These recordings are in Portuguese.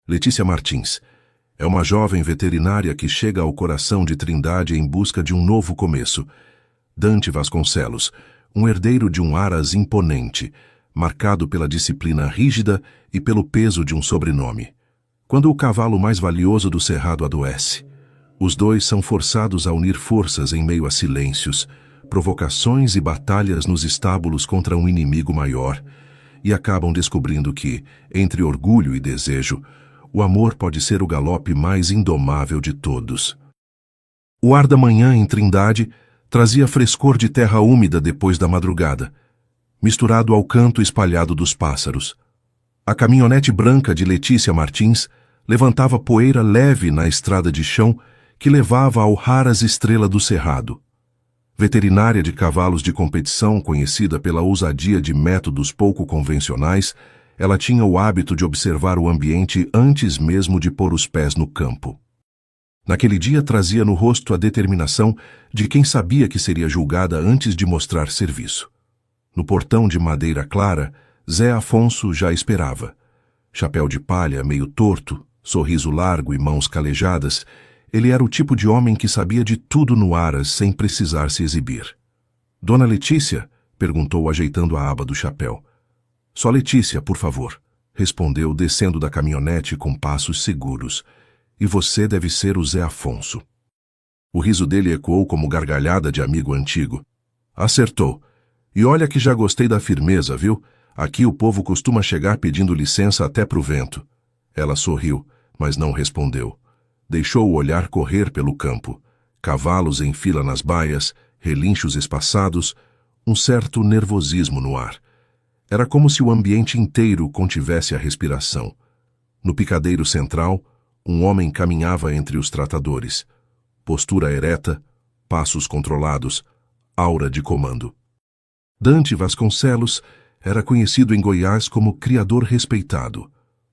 Letícia Martins é uma jovem veterinária que chega ao coração de Trindade em busca de um novo começo. Dante Vasconcelos, um herdeiro de um aras imponente, marcado pela disciplina rígida e pelo peso de um sobrenome. Quando o cavalo mais valioso do cerrado adoece, os dois são forçados a unir forças em meio a silêncios, provocações e batalhas nos estábulos contra um inimigo maior, e acabam descobrindo que, entre orgulho e desejo, o amor pode ser o galope mais indomável de todos. O ar da manhã em Trindade trazia frescor de terra úmida depois da madrugada, misturado ao canto espalhado dos pássaros. A caminhonete branca de Letícia Martins levantava poeira leve na estrada de chão que levava ao Raras Estrela do Cerrado. Veterinária de cavalos de competição conhecida pela ousadia de métodos pouco convencionais, ela tinha o hábito de observar o ambiente antes mesmo de pôr os pés no campo. Naquele dia trazia no rosto a determinação de quem sabia que seria julgada antes de mostrar serviço. No portão de madeira clara, Zé Afonso já esperava. Chapéu de palha meio torto, sorriso largo e mãos calejadas, ele era o tipo de homem que sabia de tudo no aras sem precisar se exibir. "Dona Letícia?" perguntou ajeitando a aba do chapéu. "Só Letícia, por favor", respondeu descendo da caminhonete com passos seguros. "E você deve ser o Zé Afonso." O riso dele ecoou como gargalhada de amigo antigo. "Acertou. E olha que já gostei da firmeza, viu? Aqui o povo costuma chegar pedindo licença até pro vento." Ela sorriu, mas não respondeu. Deixou o olhar correr pelo campo. Cavalos em fila nas baias, relinchos espaçados, um certo nervosismo no ar. Era como se o ambiente inteiro contivesse a respiração. No picadeiro central, um homem caminhava entre os tratadores. Postura ereta, passos controlados, aura de comando. Dante Vasconcelos era conhecido em Goiás como criador respeitado,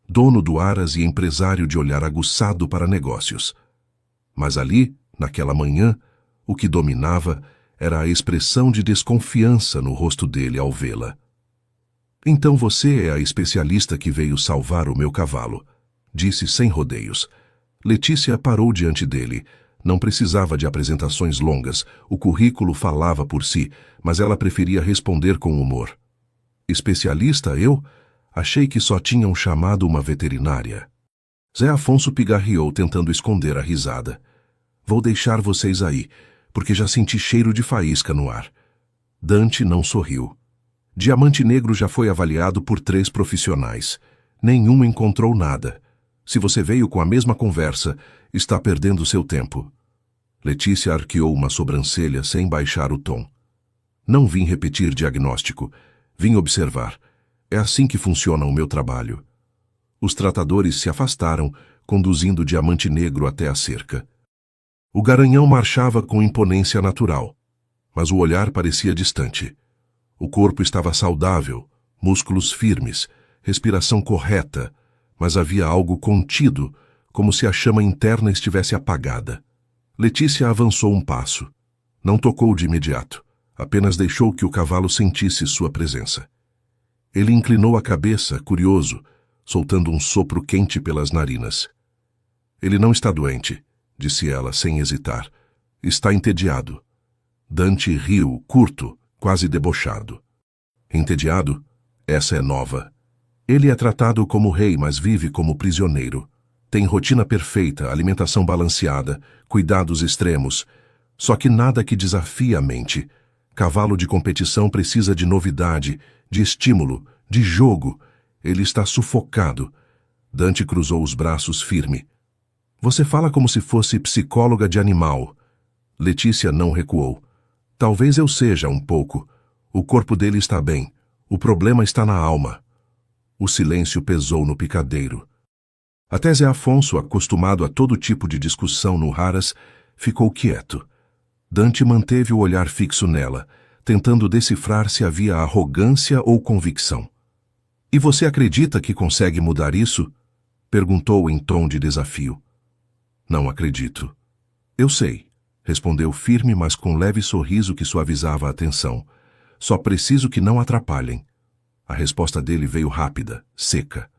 dono do aras e empresário de olhar aguçado para negócios. Mas ali, naquela manhã, o que dominava era a expressão de desconfiança no rosto dele ao vê-la. "Então você é a especialista que veio salvar o meu cavalo", disse sem rodeios. Letícia parou diante dele. Não precisava de apresentações longas, o currículo falava por si, mas ela preferia responder com humor. "Especialista, eu? Achei que só tinham chamado uma veterinária." Zé Afonso pigarreou tentando esconder a risada. "Vou deixar vocês aí, porque já senti cheiro de faísca no ar." Dante não sorriu. Diamante Negro já foi avaliado por 3 profissionais. Nenhum encontrou nada. Se você veio com a mesma conversa, está perdendo seu tempo. Letícia arqueou uma sobrancelha sem baixar o tom. "Não vim repetir diagnóstico. Vim observar. É assim que funciona o meu trabalho." Os tratadores se afastaram, conduzindo Diamante Negro até a cerca. O garanhão marchava com imponência natural, mas o olhar parecia distante. O corpo estava saudável, músculos firmes, respiração correta, mas havia algo contido, como se a chama interna estivesse apagada. Letícia avançou um passo. Não tocou de imediato, apenas deixou que o cavalo sentisse sua presença. Ele inclinou a cabeça, curioso, soltando um sopro quente pelas narinas. "Ele não está doente", disse ela, sem hesitar. "Está entediado." Dante riu, curto, quase debochado. "Entediado? Essa é nova. Ele é tratado como rei, mas vive como prisioneiro. Tem rotina perfeita, alimentação balanceada, cuidados extremos. Só que nada que desafie a mente. Cavalo de competição precisa de novidade, de estímulo, de jogo. Ele está sufocado." Dante cruzou os braços firme. "Você fala como se fosse psicóloga de animal." Letícia não recuou. "Talvez eu seja um pouco. O corpo dele está bem. O problema está na alma." O silêncio pesou no picadeiro. Até Zé Afonso, acostumado a todo tipo de discussão no Raras, ficou quieto. Dante manteve o olhar fixo nela, tentando decifrar se havia arrogância ou convicção. "E você acredita que consegue mudar isso?" perguntou em tom de desafio. "Não acredito." "Eu sei", respondeu firme, mas com leve sorriso que suavizava a tensão. "Só preciso que não atrapalhem." A resposta dele veio rápida, seca.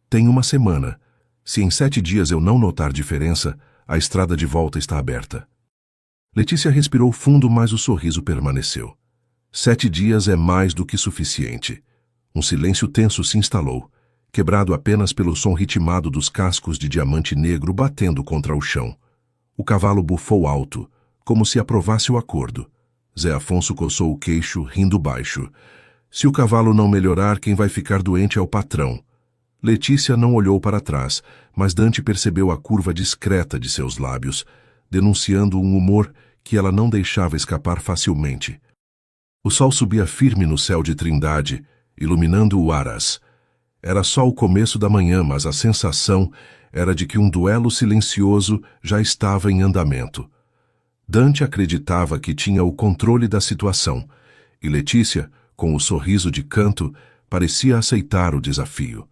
"Tem uma semana. Se em 7 dias eu não notar diferença, a estrada de volta está aberta. Letícia respirou fundo, mas o sorriso permaneceu. 7 dias é mais do que suficiente. Um silêncio tenso se instalou, quebrado apenas pelo som ritmado dos cascos de diamante negro batendo contra o chão. O cavalo bufou alto, como se aprovasse o acordo. Zé Afonso coçou o queixo, rindo baixo. Se o cavalo não melhorar, quem vai ficar doente é o patrão. Letícia não olhou para trás, mas Dante percebeu a curva discreta de seus lábios, denunciando um humor que ela não deixava escapar facilmente. O sol subia firme no céu de Trindade, iluminando o Aras. Era só o começo da manhã, mas a sensação era de que um duelo silencioso já estava em andamento. Dante acreditava que tinha o controle da situação, e Letícia, com o sorriso de canto, parecia aceitar o desafio.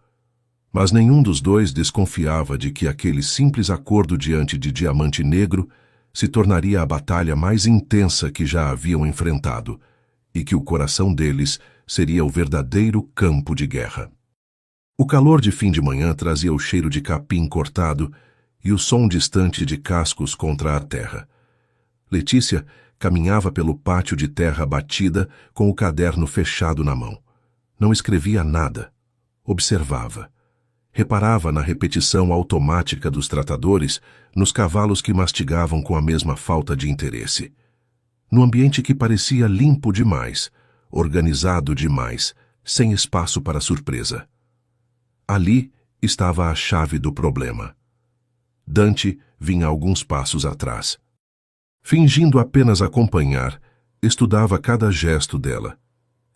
Mas nenhum dos dois desconfiava de que aquele simples acordo diante de Diamante Negro se tornaria a batalha mais intensa que já haviam enfrentado, e que o coração deles seria o verdadeiro campo de guerra. O calor de fim de manhã trazia o cheiro de capim cortado e o som distante de cascos contra a terra. Letícia caminhava pelo pátio de terra batida com o caderno fechado na mão. Não escrevia nada. Observava. Reparava na repetição automática dos tratadores, nos cavalos que mastigavam com a mesma falta de interesse. No ambiente que parecia limpo demais, organizado demais, sem espaço para surpresa. Ali estava a chave do problema. Dante vinha alguns passos atrás. Fingindo apenas acompanhar, estudava cada gesto dela.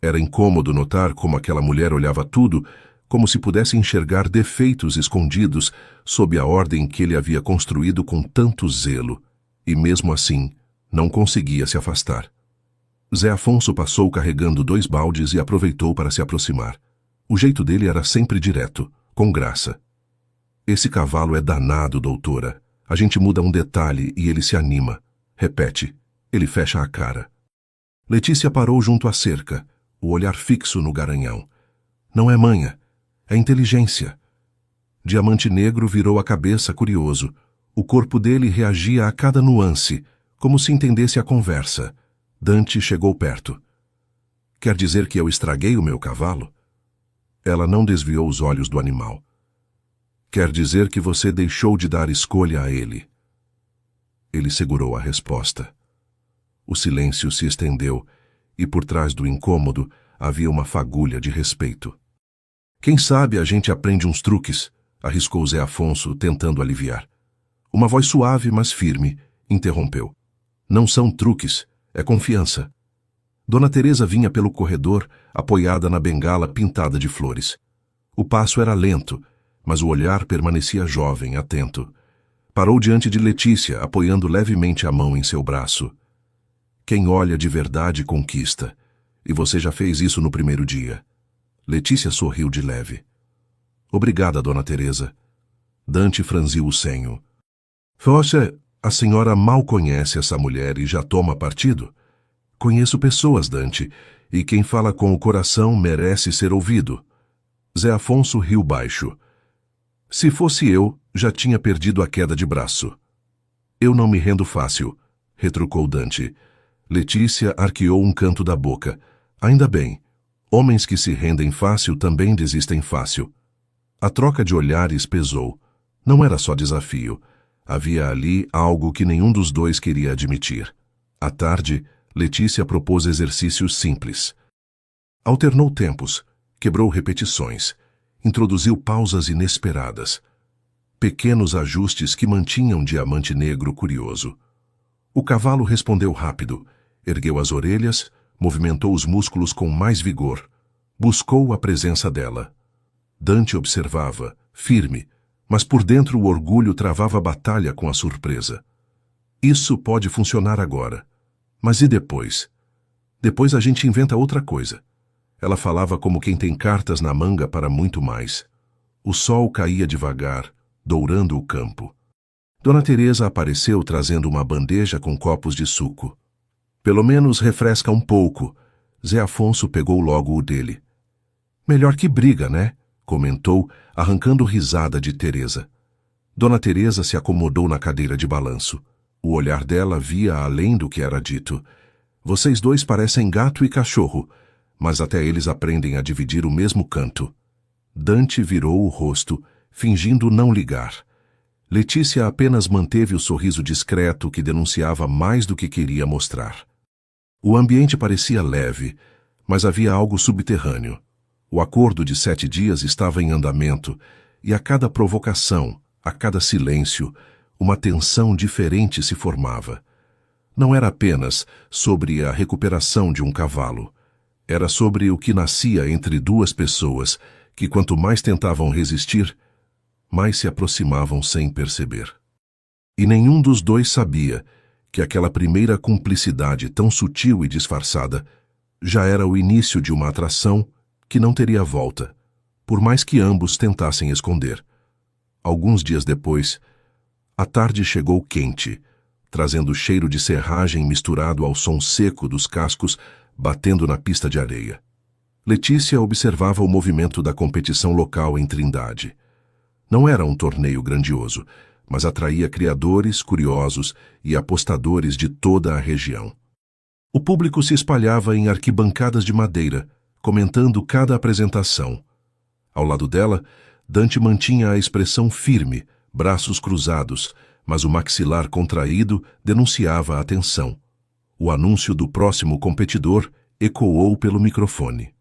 Era incômodo notar como aquela mulher olhava tudo, como se pudesse enxergar defeitos escondidos sob a ordem que ele havia construído com tanto zelo, e mesmo assim, não conseguia se afastar. Zé Afonso passou carregando 2 baldes e aproveitou para se aproximar. O jeito dele era sempre direto, com graça. Esse cavalo é danado, doutora. A gente muda um detalhe e ele se anima. Repete. Ele fecha a cara. Letícia parou junto à cerca, o olhar fixo no garanhão. Não é manha, é inteligência. Diamante Negro virou a cabeça curioso. O corpo dele reagia a cada nuance, como se entendesse a conversa. Dante chegou perto. Quer dizer que eu estraguei o meu cavalo? Ela não desviou os olhos do animal. Quer dizer que você deixou de dar escolha a ele. Ele segurou a resposta. O silêncio se estendeu, e por trás do incômodo havia uma fagulha de respeito. Quem sabe a gente aprende uns truques, arriscou Zé Afonso, tentando aliviar. Uma voz suave, mas firme, interrompeu. Não são truques, é confiança. Dona Teresa vinha pelo corredor, apoiada na bengala pintada de flores. O passo era lento, mas o olhar permanecia jovem, atento. Parou diante de Letícia, apoiando levemente a mão em seu braço. Quem olha de verdade conquista, e você já fez isso no primeiro dia. Letícia sorriu de leve. Obrigada, Dona Teresa. Dante franziu o senho. Você, a senhora mal conhece essa mulher e já toma partido? Conheço pessoas, Dante, e quem fala com o coração merece ser ouvido. Zé Afonso riu baixo. Se fosse eu, já tinha perdido a queda de braço. Eu não me rendo fácil, retrucou Dante. Letícia arqueou um canto da boca. Ainda bem. Homens que se rendem fácil também desistem fácil. A troca de olhares pesou. Não era só desafio. Havia ali algo que nenhum dos dois queria admitir. À tarde, Letícia propôs exercícios simples. Alternou tempos, quebrou repetições, introduziu pausas inesperadas. Pequenos ajustes que mantinham Diamante Negro curioso. O cavalo respondeu rápido, ergueu as orelhas, movimentou os músculos com mais vigor, buscou a presença dela. Dante observava, firme, mas por dentro o orgulho travava batalha com a surpresa. Isso pode funcionar agora. Mas e depois? Depois a gente inventa outra coisa. Ela falava como quem tem cartas na manga para muito mais. O sol caía devagar, dourando o campo. Dona Teresa apareceu trazendo uma bandeja com copos de suco. Pelo menos refresca um pouco. Zé Afonso pegou logo o dele. Melhor que briga, né? Comentou, arrancando risada de Teresa. Dona Teresa se acomodou na cadeira de balanço. O olhar dela via além do que era dito. Vocês dois parecem gato e cachorro, mas até eles aprendem a dividir o mesmo canto. Dante virou o rosto, fingindo não ligar. Letícia apenas manteve o sorriso discreto que denunciava mais do que queria mostrar. O ambiente parecia leve, mas havia algo subterrâneo. O acordo de 7 dias estava em andamento, e a cada provocação, a cada silêncio, uma tensão diferente se formava. Não era apenas sobre a recuperação de um cavalo. Era sobre o que nascia entre duas pessoas que, quanto mais tentavam resistir, mais se aproximavam sem perceber. E nenhum dos dois sabia que aquela primeira cumplicidade tão sutil e disfarçada já era o início de uma atração que não teria volta, por mais que ambos tentassem esconder. Alguns dias depois, a tarde chegou quente, trazendo o cheiro de serragem misturado ao som seco dos cascos batendo na pista de areia. Letícia observava o movimento da competição local em Trindade. Não era um torneio grandioso, mas atraía criadores, curiosos e apostadores de toda a região. O público se espalhava em arquibancadas de madeira, comentando cada apresentação. Ao lado dela, Dante mantinha a expressão firme, braços cruzados, mas o maxilar contraído denunciava a tensão. O anúncio do próximo competidor ecoou pelo microfone.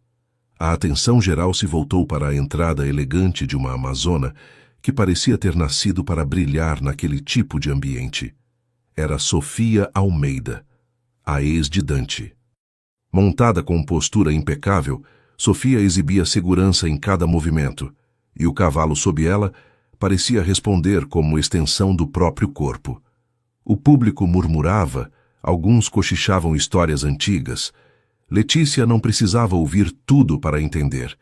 A atenção geral se voltou para a entrada elegante de uma amazona que parecia ter nascido para brilhar naquele tipo de ambiente. Era Sofia Almeida, a ex de Dante. Montada com postura impecável, Sofia exibia segurança em cada movimento, e o cavalo sob ela parecia responder como extensão do próprio corpo. O público murmurava, alguns cochichavam histórias antigas. Letícia não precisava ouvir tudo para entender.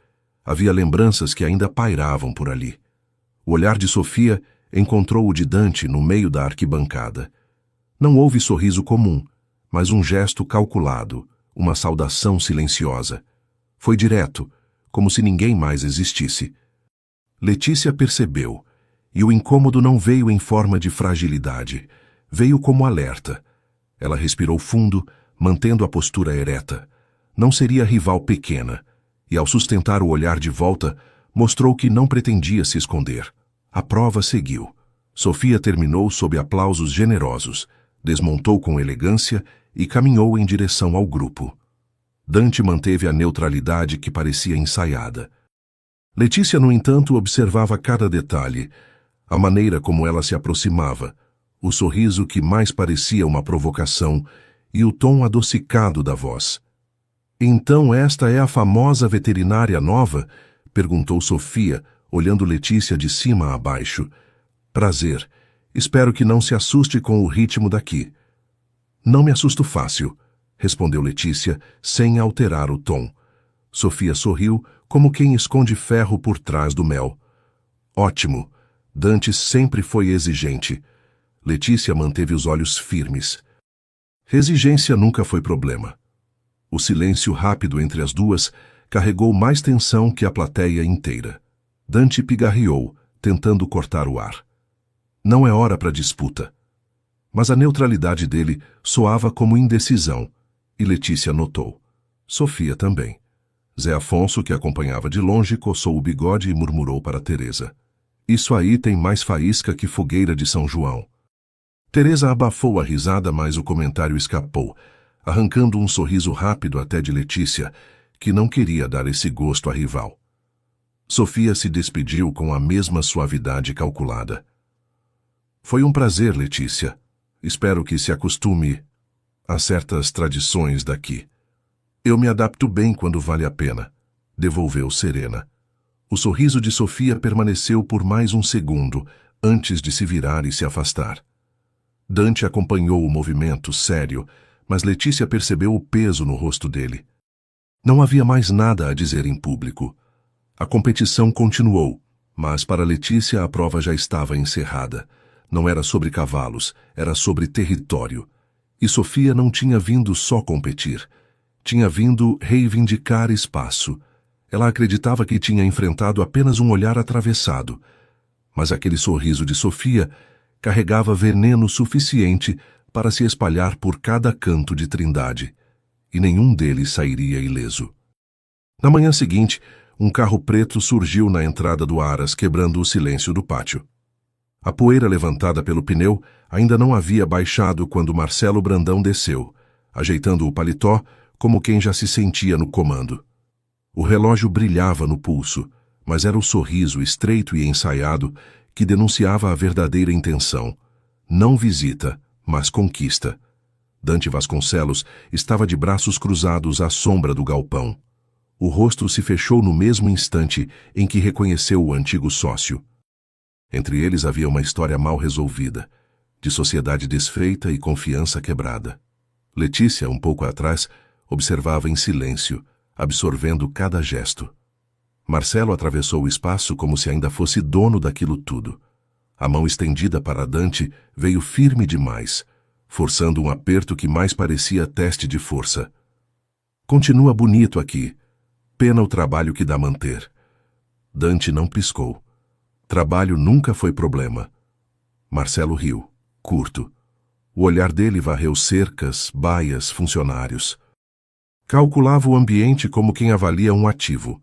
Havia lembranças que ainda pairavam por ali. O olhar de Sofia encontrou o de Dante no meio da arquibancada. Não houve sorriso comum, mas um gesto calculado, uma saudação silenciosa. Foi direto, como se ninguém mais existisse. Letícia percebeu, e o incômodo não veio em forma de fragilidade, veio como alerta. Ela respirou fundo, mantendo a postura ereta. Não seria rival pequena, e ao sustentar o olhar de volta, mostrou que não pretendia se esconder. A prova seguiu. Sofia terminou sob aplausos generosos, desmontou com elegância e caminhou em direção ao grupo. Dante manteve a neutralidade que parecia ensaiada. Letícia, no entanto, observava cada detalhe, a maneira como ela se aproximava, o sorriso que mais parecia uma provocação e o tom adocicado da voz. «Então esta é a famosa veterinária nova?» perguntou Sofia, olhando Letícia de cima a baixo. «Prazer. Espero que não se assuste com o ritmo daqui.» «Não me assusto fácil», respondeu Letícia, sem alterar o tom. Sofia sorriu, como quem esconde ferro por trás do mel. «Ótimo. Dante sempre foi exigente.» Letícia manteve os olhos firmes. Exigência nunca foi problema. O silêncio rápido entre as duas carregou mais tensão que a plateia inteira. Dante pigarreou, tentando cortar o ar. Não é hora para disputa. Mas a neutralidade dele soava como indecisão, e Letícia notou. Sofia também. Zé Afonso, que acompanhava de longe, coçou o bigode e murmurou para Teresa. «Isso aí tem mais faísca que fogueira de São João.» Teresa abafou a risada, mas o comentário escapou, arrancando um sorriso rápido até de Letícia, que não queria dar esse gosto à rival. Sofia se despediu com a mesma suavidade calculada. «Foi um prazer, Letícia. Espero que se acostume a certas tradições daqui.» «Eu me adapto bem quando vale a pena», devolveu serena. O sorriso de Sofia permaneceu por mais um segundo, antes de se virar e se afastar. Dante acompanhou o movimento, sério, mas Letícia percebeu o peso no rosto dele. Não havia mais nada a dizer em público. A competição continuou, mas para Letícia a prova já estava encerrada. Não era sobre cavalos, era sobre território. E Sofia não tinha vindo só competir. Tinha vindo reivindicar espaço. Ela acreditava que tinha enfrentado apenas um olhar atravessado, Mas aquele sorriso de Sofia carregava veneno suficiente para se espalhar por cada canto de Trindade, e nenhum deles sairia ileso. Na manhã seguinte, um carro preto surgiu na entrada do Aras, quebrando o silêncio do pátio. A poeira levantada pelo pneu ainda não havia baixado quando Marcelo Brandão desceu, ajeitando o paletó como quem já se sentia no comando. O relógio brilhava no pulso, mas era o sorriso estreito e ensaiado que denunciava a verdadeira intenção. Não visita, mas conquista. Dante Vasconcelos estava de braços cruzados à sombra do galpão. O rosto se fechou no mesmo instante em que reconheceu o antigo sócio. Entre eles havia uma história mal resolvida, de sociedade desfeita e confiança quebrada. Letícia, um pouco atrás, observava em silêncio, absorvendo cada gesto. Marcelo atravessou o espaço como se ainda fosse dono daquilo tudo. A mão estendida para Dante veio firme demais, forçando um aperto que mais parecia teste de força. Continua bonito aqui. Pena o trabalho que dá manter. Dante não piscou. Trabalho nunca foi problema. Marcelo riu, curto. O olhar dele varreu cercas, baias, funcionários. Calculava o ambiente como quem avalia um ativo.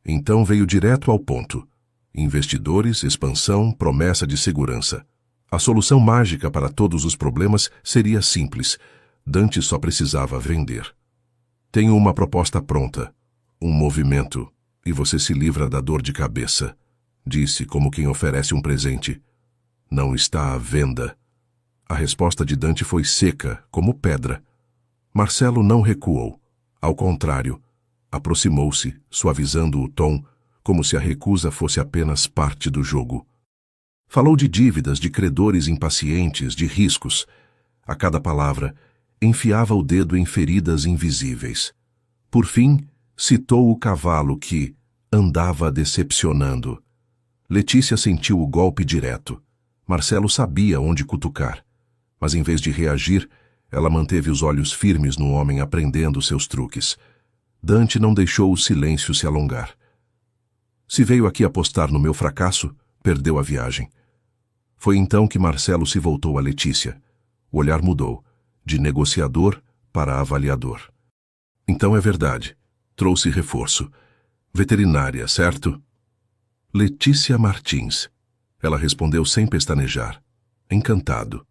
Então veio direto ao ponto. Investidores, expansão, promessa de segurança. A solução mágica para todos os problemas seria simples. Dante só precisava vender. Tenho uma proposta pronta. Um movimento. E você se livra da dor de cabeça. Disse como quem oferece um presente. Não está à venda. A resposta de Dante foi seca, como pedra. Marcelo não recuou. Ao contrário, aproximou-se, suavizando o tom, como se a recusa fosse apenas parte do jogo. Falou de dívidas, de credores impacientes, de riscos. A cada palavra, enfiava o dedo em feridas invisíveis. Por fim, citou o cavalo que andava decepcionando. Letícia sentiu o golpe direto. Marcelo sabia onde cutucar, mas em vez de reagir, ela manteve os olhos firmes no homem aprendendo seus truques. Dante não deixou o silêncio se alongar. Se veio aqui apostar no meu fracasso, perdeu a viagem. Foi então que Marcelo se voltou a Letícia. O olhar mudou, de negociador para avaliador. Então é verdade. Trouxe reforço. Veterinária, certo? Letícia Martins. Ela respondeu sem pestanejar. Encantado.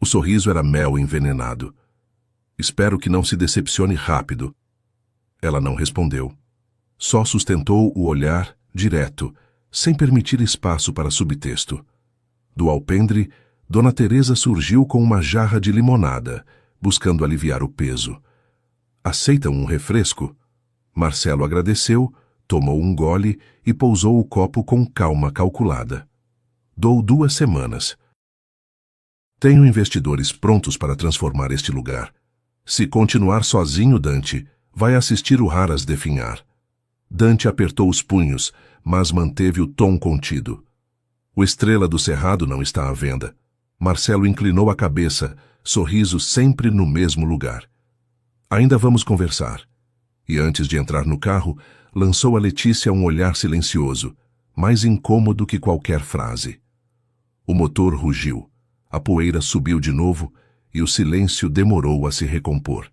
O sorriso era mel envenenado. Espero que não se decepcione rápido. Ela não respondeu. Só sustentou o olhar direto, sem permitir espaço para subtexto. Do alpendre, Dona Teresa surgiu com uma jarra de limonada, buscando aliviar o peso. Aceitam um refresco? Marcelo agradeceu, tomou um gole e pousou o copo com calma calculada. Dou 2 semanas. Tenho investidores prontos para transformar este lugar. Se continuar sozinho, Dante, vai assistir o Raras definhar. Dante apertou os punhos, mas manteve o tom contido. O Estrela do Cerrado não está à venda. Marcelo inclinou a cabeça, sorriso sempre no mesmo lugar. Ainda vamos conversar. E antes de entrar no carro, lançou a Letícia um olhar silencioso, mais incômodo que qualquer frase. O motor rugiu, a poeira subiu de novo e o silêncio demorou a se recompor.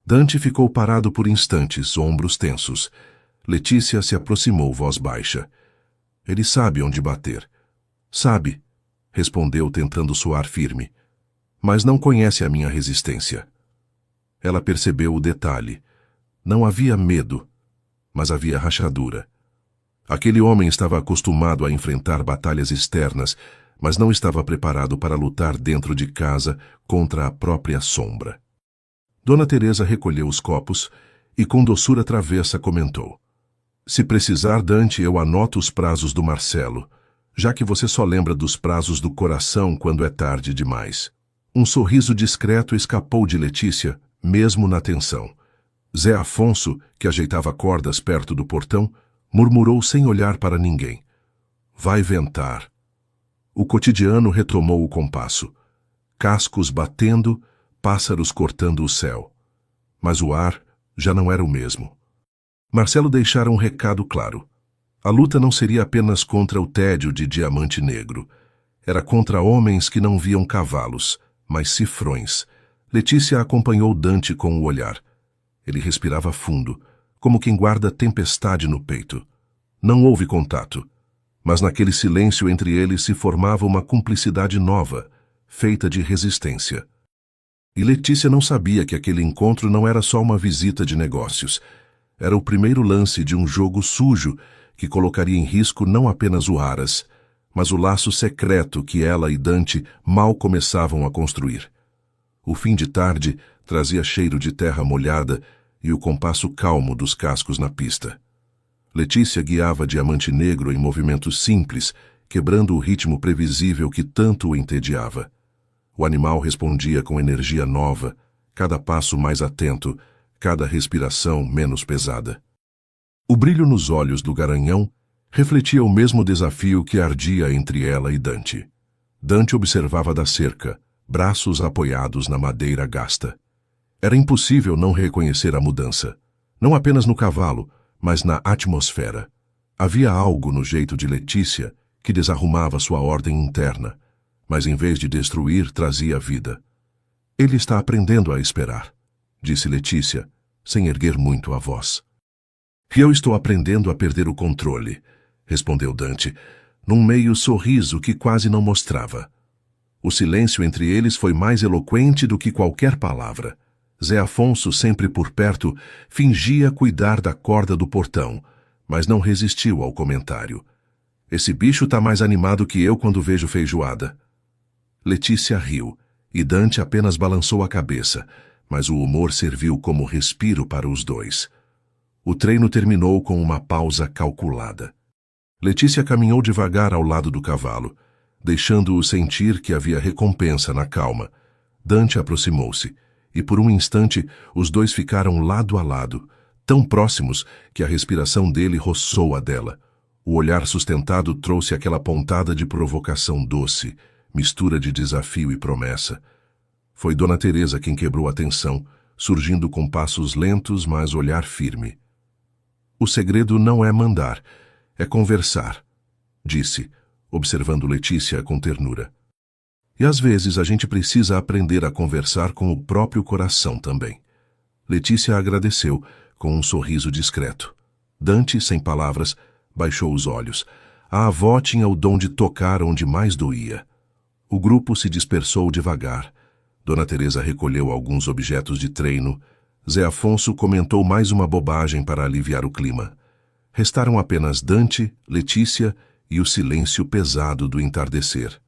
Dante ficou parado por instantes, ombros tensos. Letícia se aproximou, voz baixa. Ele sabe onde bater. Sabe, respondeu tentando soar firme, mas não conhece a minha resistência. Ela percebeu o detalhe. Não havia medo, mas havia rachadura. Aquele homem estava acostumado a enfrentar batalhas externas, mas não estava preparado para lutar dentro de casa contra a própria sombra. Dona Teresa recolheu os copos e com doçura travessa comentou. Se precisar, Dante, eu anoto os prazos do Marcelo, já que você só lembra dos prazos do coração quando é tarde demais. Um sorriso discreto escapou de Letícia, mesmo na tensão. Zé Afonso, que ajeitava cordas perto do portão, murmurou sem olhar para ninguém. Vai ventar. O cotidiano retomou o compasso. Cascos batendo, pássaros cortando o céu. Mas o ar já não era o mesmo. Marcelo deixara um recado claro. A luta não seria apenas contra o tédio de Diamante Negro. Era contra homens que não viam cavalos, mas cifrões. Letícia acompanhou Dante com o olhar. Ele respirava fundo, como quem guarda tempestade no peito. Não houve contato, mas naquele silêncio entre eles se formava uma cumplicidade nova, feita de resistência. E Letícia não sabia que aquele encontro não era só uma visita de negócios. Era o primeiro lance de um jogo sujo que colocaria em risco não apenas o Aras, mas o laço secreto que ela e Dante mal começavam a construir. O fim de tarde trazia cheiro de terra molhada e o compasso calmo dos cascos na pista. Letícia guiava Diamante Negro em movimentos simples, quebrando o ritmo previsível que tanto o entediava. O animal respondia com energia nova, cada passo mais atento, cada respiração menos pesada. O brilho nos olhos do garanhão refletia o mesmo desafio que ardia entre ela e Dante. Dante observava da cerca, braços apoiados na madeira gasta. Era impossível não reconhecer a mudança, não apenas no cavalo, mas na atmosfera. Havia algo no jeito de Letícia que desarrumava sua ordem interna, mas em vez de destruir, trazia vida. Ele está aprendendo a esperar, disse Letícia, sem erguer muito a voz. E eu estou aprendendo a perder o controle, respondeu Dante, num meio sorriso que quase não mostrava. O silêncio entre eles foi mais eloquente do que qualquer palavra. Zé Afonso, sempre por perto, fingia cuidar da corda do portão, mas não resistiu ao comentário. Esse bicho tá mais animado que eu quando vejo feijoada. Letícia riu, e Dante apenas balançou a cabeça, mas o humor serviu como respiro para os dois. O treino terminou com uma pausa calculada. Letícia caminhou devagar ao lado do cavalo, deixando-o sentir que havia recompensa na calma. Dante aproximou-se, e por um instante os dois ficaram lado a lado, tão próximos que a respiração dele roçou a dela. O olhar sustentado trouxe aquela pontada de provocação doce, mistura de desafio e promessa. Foi Dona Teresa quem quebrou a tensão, surgindo com passos lentos, mas olhar firme. O segredo não é mandar, é conversar, disse, observando Letícia com ternura. E às vezes a gente precisa aprender a conversar com o próprio coração também. Letícia agradeceu, com um sorriso discreto. Dante, sem palavras, baixou os olhos. A avó tinha o dom de tocar onde mais doía. O grupo se dispersou devagar. Dona Teresa recolheu alguns objetos de treino. Zé Afonso comentou mais uma bobagem para aliviar o clima. Restaram apenas Dante, Letícia e o silêncio pesado do entardecer.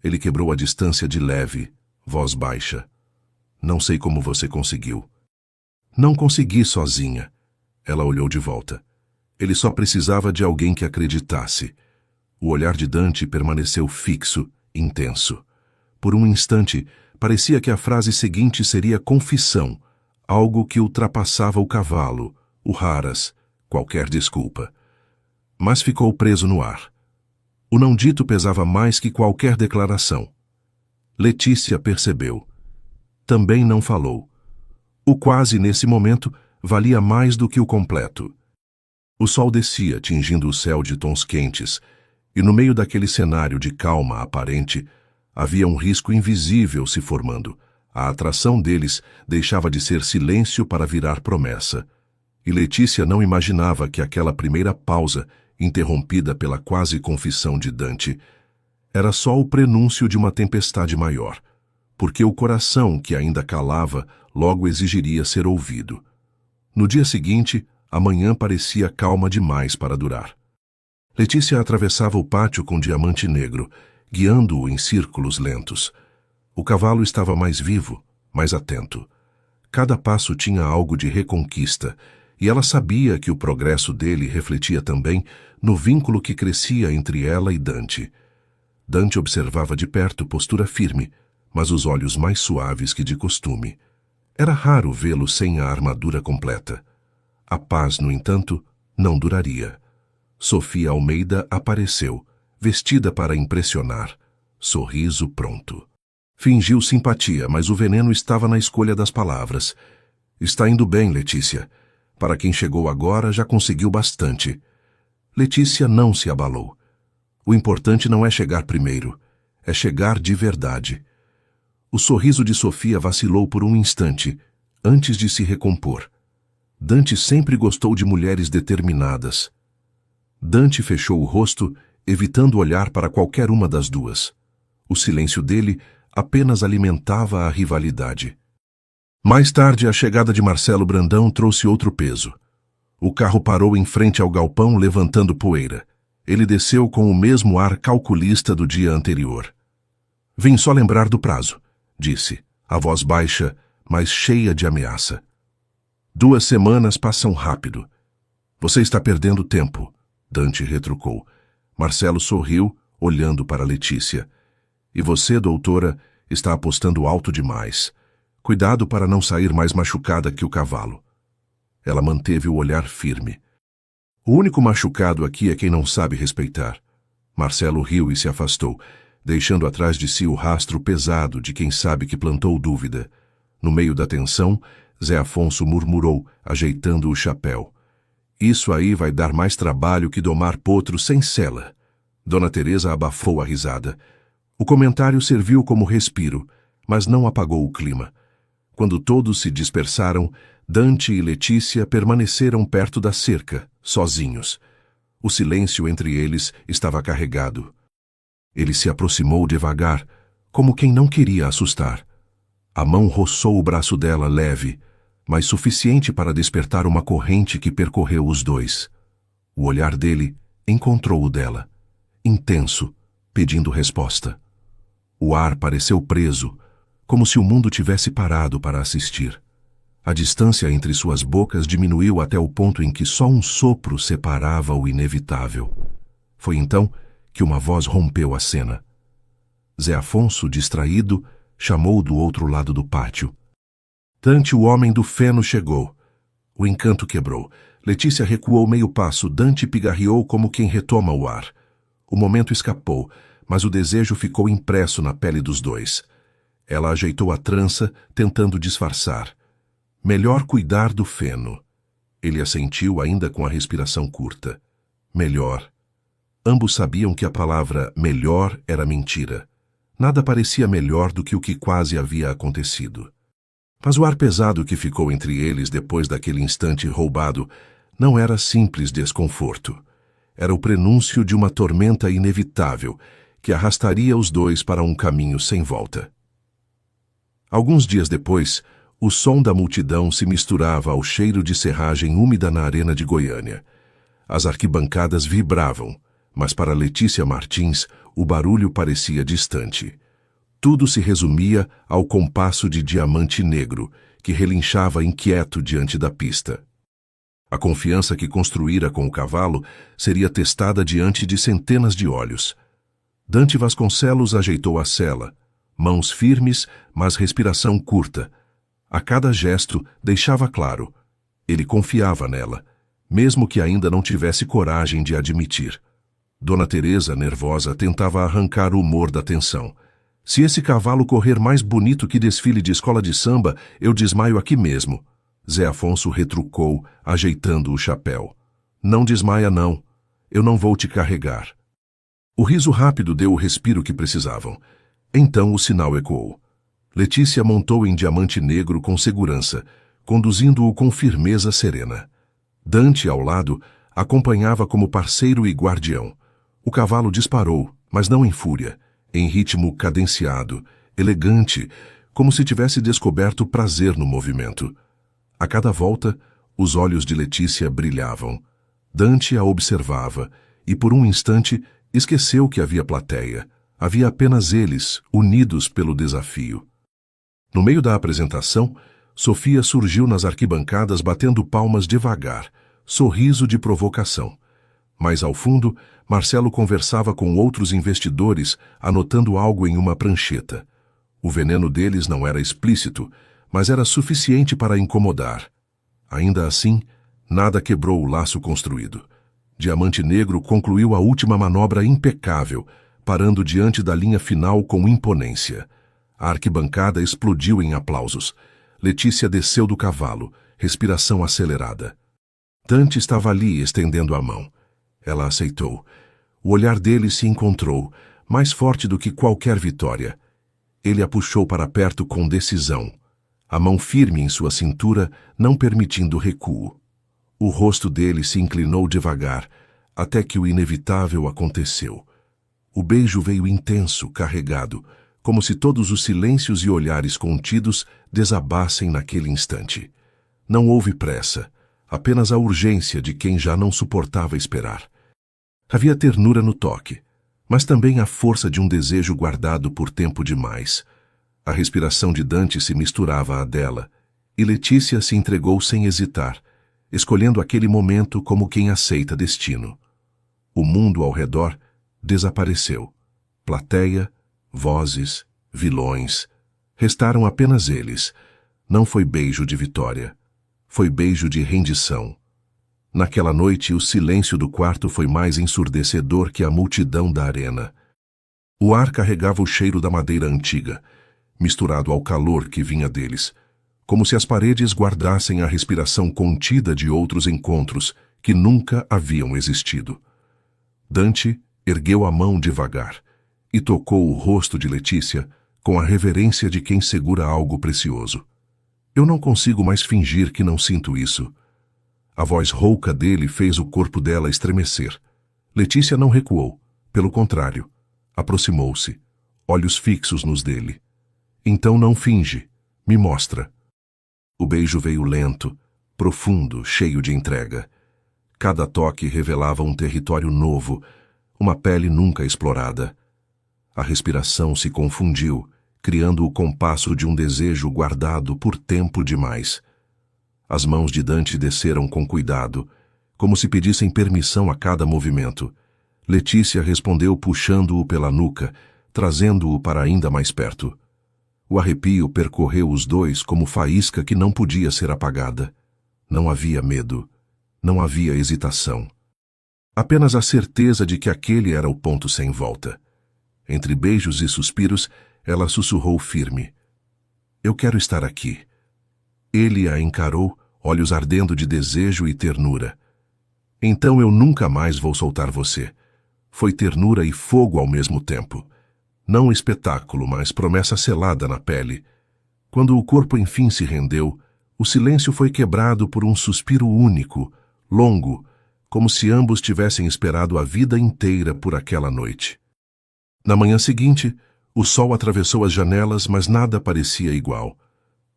Ele quebrou a distância de leve, voz baixa. Não sei como você conseguiu. Não consegui sozinha. Ela olhou de volta. Ele só precisava de alguém que acreditasse. O olhar de Dante permaneceu fixo, intenso. Por um instante, parecia que a frase seguinte seria confissão, algo que ultrapassava o cavalo, o Haras, qualquer desculpa. Mas ficou preso no ar. O não dito pesava mais que qualquer declaração. Letícia percebeu. Também não falou. O quase, nesse momento, valia mais do que o completo. O sol descia, tingindo o céu de tons quentes, e no meio daquele cenário de calma aparente, havia um risco invisível se formando. A atração deles deixava de ser silêncio para virar promessa. E Letícia não imaginava que aquela primeira pausa, interrompida pela quase confissão de Dante, era só o prenúncio de uma tempestade maior, porque o coração, que ainda calava, logo exigiria ser ouvido. No dia seguinte, a manhã parecia calma demais para durar. Letícia atravessava o pátio com Diamante Negro, guiando-o em círculos lentos. O cavalo estava mais vivo, mais atento. Cada passo tinha algo de reconquista, e ela sabia que o progresso dele refletia também no vínculo que crescia entre ela e Dante. Dante observava de perto postura firme, mas os olhos mais suaves que de costume. Era raro vê-lo sem a armadura completa. A paz, no entanto, não duraria. Sofia Almeida apareceu, vestida para impressionar, sorriso pronto. Fingiu simpatia, mas o veneno estava na escolha das palavras. Está indo bem, Letícia. Para quem chegou agora, já conseguiu bastante. Letícia não se abalou. O importante não é chegar primeiro, é chegar de verdade. O sorriso de Sofia vacilou por um instante, antes de se recompor. Dante sempre gostou de mulheres determinadas. Dante fechou o rosto, evitando olhar para qualquer uma das duas. O silêncio dele apenas alimentava a rivalidade. Mais tarde, a chegada de Marcelo Brandão trouxe outro peso. O carro parou em frente ao galpão, levantando poeira. Ele desceu com o mesmo ar calculista do dia anterior. Vim só lembrar do prazo, disse, a voz baixa, mas cheia de ameaça. 2 semanas passam rápido. Você está perdendo tempo, Dante retrucou. Marcelo sorriu, olhando para Letícia. E você, doutora, está apostando alto demais. Cuidado para não sair mais machucada que o cavalo. Ela manteve o olhar firme. O único machucado aqui é quem não sabe respeitar. Marcelo riu e se afastou, deixando atrás de si o rastro pesado de quem sabe que plantou dúvida. No meio da tensão, Zé Afonso murmurou, ajeitando o chapéu. Isso aí vai dar mais trabalho que domar potro sem sela. Dona Teresa abafou a risada. O comentário serviu como respiro, mas não apagou o clima. Quando todos se dispersaram, Dante e Letícia permaneceram perto da cerca, sozinhos. O silêncio entre eles estava carregado. Ele se aproximou devagar, como quem não queria assustar. A mão roçou o braço dela leve, mas suficiente para despertar uma corrente que percorreu os dois. O olhar dele encontrou o dela, intenso, pedindo resposta. O ar pareceu preso, como se o mundo tivesse parado para assistir. A distância entre suas bocas diminuiu até o ponto em que só um sopro separava o inevitável. Foi então que uma voz rompeu a cena. Zé Afonso, distraído, chamou do outro lado do pátio. Dante, o homem do feno, chegou. O encanto quebrou. Letícia recuou meio passo. Dante pigarreou como quem retoma o ar. O momento escapou, mas o desejo ficou impresso na pele dos dois. Ela ajeitou a trança, tentando disfarçar. Melhor cuidar do feno. Ele assentiu ainda com a respiração curta. Melhor. Ambos sabiam que a palavra melhor era mentira. Nada parecia melhor do que o que quase havia acontecido. Mas o ar pesado que ficou entre eles depois daquele instante roubado não era simples desconforto. Era o prenúncio de uma tormenta inevitável que arrastaria os dois para um caminho sem volta. Alguns dias depois, o som da multidão se misturava ao cheiro de serragem úmida na arena de Goiânia. As arquibancadas vibravam, mas para Letícia Martins o barulho parecia distante. Tudo se resumia ao compasso de Diamante Negro, que relinchava inquieto diante da pista. A confiança que construíra com o cavalo seria testada diante de centenas de olhos. Dante Vasconcelos ajeitou a sela, mãos firmes, mas respiração curta. A cada gesto deixava claro, ele confiava nela, mesmo que ainda não tivesse coragem de admitir. Dona Teresa, nervosa, tentava arrancar o humor da tensão. Se esse cavalo correr mais bonito que desfile de escola de samba, eu desmaio aqui mesmo. Zé Afonso retrucou, ajeitando o chapéu. Não desmaia não, eu não vou te carregar. O riso rápido deu o respiro que precisavam. Então o sinal ecoou. Letícia montou em Diamante Negro com segurança, conduzindo-o com firmeza serena. Dante, ao lado, acompanhava como parceiro e guardião. O cavalo disparou, mas não em fúria, em ritmo cadenciado, elegante, como se tivesse descoberto prazer no movimento. A cada volta, os olhos de Letícia brilhavam. Dante a observava, e por um instante esqueceu que havia plateia. Havia apenas eles, unidos pelo desafio. No meio da apresentação, Sofia surgiu nas arquibancadas batendo palmas devagar, sorriso de provocação. Mais ao fundo, Marcelo conversava com outros investidores, anotando algo em uma prancheta. O veneno deles não era explícito, mas era suficiente para incomodar. Ainda assim, nada quebrou o laço construído. Diamante Negro concluiu a última manobra impecável, parando diante da linha final com imponência. A arquibancada explodiu em aplausos. Letícia desceu do cavalo, respiração acelerada. Dante estava ali, estendendo a mão. Ela aceitou. O olhar dele se encontrou, mais forte do que qualquer vitória. Ele a puxou para perto com decisão, a mão firme em sua cintura, não permitindo recuo. O rosto dele se inclinou devagar, até que o inevitável aconteceu. O beijo veio intenso, carregado, como se todos os silêncios e olhares contidos desabassem naquele instante. Não houve pressa, apenas a urgência de quem já não suportava esperar. Havia ternura no toque, mas também a força de um desejo guardado por tempo demais. A respiração de Dante se misturava à dela, e Letícia se entregou sem hesitar, escolhendo aquele momento como quem aceita destino. O mundo ao redor desapareceu. Plateia, vozes, vilões. Restaram apenas eles. Não foi beijo de vitória. Foi beijo de rendição. Naquela noite, o silêncio do quarto foi mais ensurdecedor que a multidão da arena. O ar carregava o cheiro da madeira antiga, misturado ao calor que vinha deles, como se as paredes guardassem a respiração contida de outros encontros que nunca haviam existido. Dante ergueu a mão devagar e tocou o rosto de Letícia com a reverência de quem segura algo precioso. Eu não consigo mais fingir que não sinto isso. A voz rouca dele fez o corpo dela estremecer. Letícia não recuou, pelo contrário, aproximou-se, olhos fixos nos dele. Então não finge, me mostra. O beijo veio lento, profundo, cheio de entrega. Cada toque revelava um território novo, uma pele nunca explorada. A respiração se confundiu, criando o compasso de um desejo guardado por tempo demais. As mãos de Dante desceram com cuidado, como se pedissem permissão a cada movimento. Letícia respondeu puxando-o pela nuca, trazendo-o para ainda mais perto. O arrepio percorreu os dois como faísca que não podia ser apagada. Não havia medo, não havia hesitação. Apenas a certeza de que aquele era o ponto sem volta. Entre beijos e suspiros, ela sussurrou firme. Eu quero estar aqui. Ele a encarou, olhos ardendo de desejo e ternura. Então eu nunca mais vou soltar você. Foi ternura e fogo ao mesmo tempo. Não um espetáculo, mas promessa selada na pele. Quando o corpo enfim se rendeu, o silêncio foi quebrado por um suspiro único, longo, como se ambos tivessem esperado a vida inteira por aquela noite. Na manhã seguinte, o sol atravessou as janelas, mas nada parecia igual.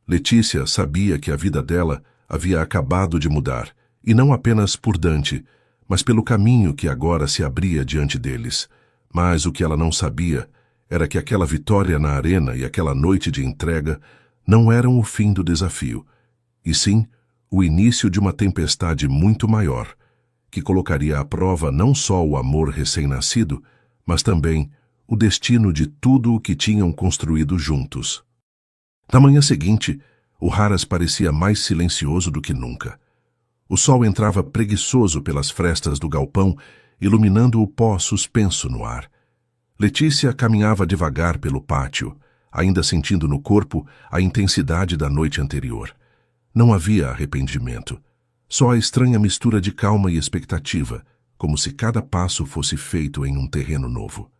Letícia sabia que a vida dela havia acabado de mudar, e não apenas por Dante, mas pelo caminho que agora se abria diante deles. Mas o que ela não sabia era que aquela vitória na arena e aquela noite de entrega não eram o fim do desafio, e sim o início de uma tempestade muito maior, que colocaria à prova não só o amor recém-nascido, mas também o destino de tudo o que tinham construído juntos. Na manhã seguinte, o Haras parecia mais silencioso do que nunca. O sol entrava preguiçoso pelas frestas do galpão, iluminando o pó suspenso no ar. Letícia caminhava devagar pelo pátio, ainda sentindo no corpo a intensidade da noite anterior. Não havia arrependimento, só a estranha mistura de calma e expectativa, como se cada passo fosse feito em um terreno novo.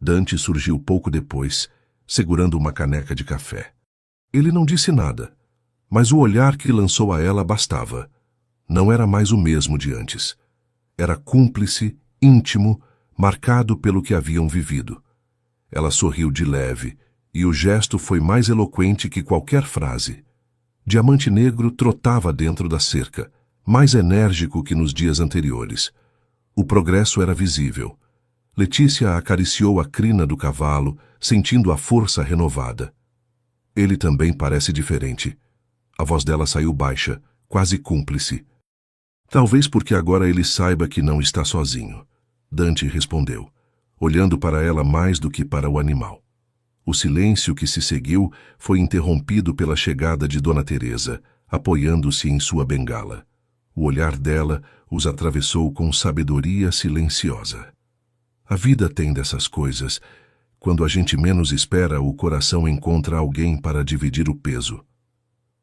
Dante surgiu pouco depois, segurando uma caneca de café. Ele não disse nada, mas o olhar que lançou a ela bastava. Não era mais o mesmo de antes. Era cúmplice, íntimo, marcado pelo que haviam vivido. Ela sorriu de leve, e o gesto foi mais eloquente que qualquer frase. Diamante Negro trotava dentro da cerca, mais enérgico que nos dias anteriores. O progresso era visível. Letícia acariciou a crina do cavalo, sentindo a força renovada. Ele também parece diferente. A voz dela saiu baixa, quase cúmplice. Talvez porque agora ele saiba que não está sozinho. Dante respondeu, olhando para ela mais do que para o animal. O silêncio que se seguiu foi interrompido pela chegada de Dona Teresa, apoiando-se em sua bengala. O olhar dela os atravessou com sabedoria silenciosa. A vida tem dessas coisas. Quando a gente menos espera, o coração encontra alguém para dividir o peso.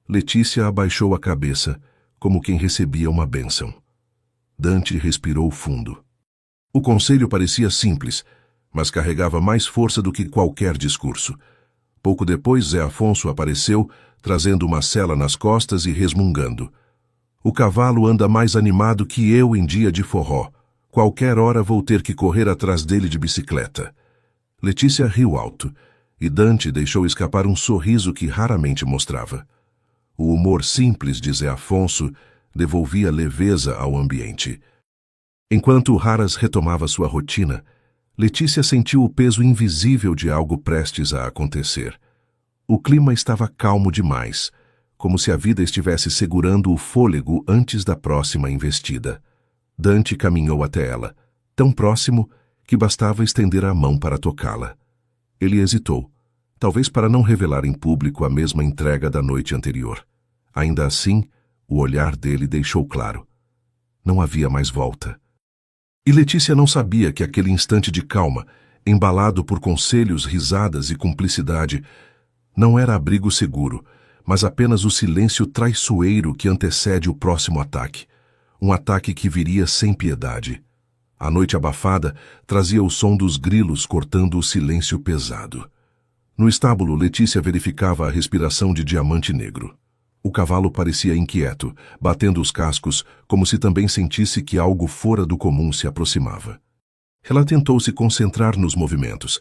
Letícia abaixou a cabeça, como quem recebia uma bênção. Dante respirou fundo. O conselho parecia simples, mas carregava mais força do que qualquer discurso. Pouco depois, Zé Afonso apareceu, trazendo uma sela nas costas e resmungando. O cavalo anda mais animado que eu em dia de forró. Qualquer hora vou ter que correr atrás dele de bicicleta. Letícia riu alto, e Dante deixou escapar um sorriso que raramente mostrava. O humor simples de Zé Afonso devolvia leveza ao ambiente. Enquanto Raras retomava sua rotina, Letícia sentiu o peso invisível de algo prestes a acontecer. O clima estava calmo demais, como se a vida estivesse segurando o fôlego antes da próxima investida. Dante caminhou até ela, tão próximo que bastava estender a mão para tocá-la. Ele hesitou, talvez para não revelar em público a mesma entrega da noite anterior. Ainda assim, o olhar dele deixou claro. Não havia mais volta. E Letícia não sabia que aquele instante de calma, embalado por conselhos, risadas e cumplicidade, não era abrigo seguro, mas apenas o silêncio traiçoeiro que antecede o próximo ataque. Um ataque que viria sem piedade. A noite abafada trazia o som dos grilos cortando o silêncio pesado. No estábulo, Letícia verificava a respiração de Diamante Negro. O cavalo parecia inquieto, batendo os cascos, como se também sentisse que algo fora do comum se aproximava. Ela tentou se concentrar nos movimentos,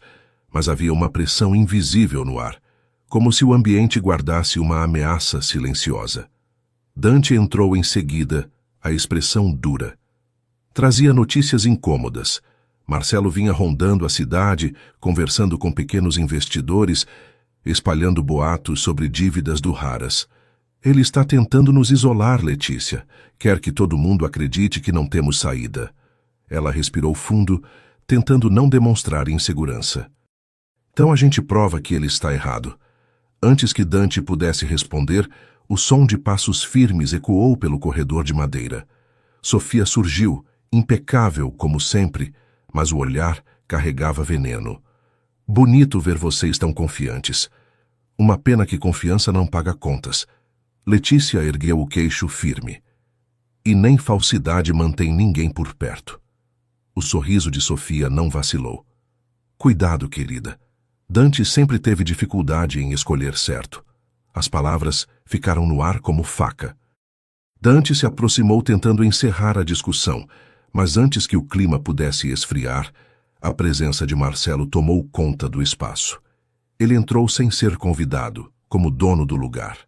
mas havia uma pressão invisível no ar, como se o ambiente guardasse uma ameaça silenciosa. Dante entrou em seguida, a expressão dura. Trazia notícias incômodas. Marcelo vinha rondando a cidade, conversando com pequenos investidores, espalhando boatos sobre dívidas do Raras. Ele está tentando nos isolar, Letícia. Quer que todo mundo acredite que não temos saída. Ela respirou fundo, tentando não demonstrar insegurança. Então a gente prova que ele está errado. Antes que Dante pudesse responder, o som de passos firmes ecoou pelo corredor de madeira. Sofia surgiu, impecável como sempre, mas o olhar carregava veneno. Bonito ver vocês tão confiantes. Uma pena que confiança não paga contas. Letícia ergueu o queixo firme. E nem falsidade mantém ninguém por perto. O sorriso de Sofia não vacilou. Cuidado, querida. Dante sempre teve dificuldade em escolher certo. As palavras ficaram no ar como faca. Dante se aproximou tentando encerrar a discussão, mas antes que o clima pudesse esfriar, a presença de Marcelo tomou conta do espaço. Ele entrou sem ser convidado, como dono do lugar.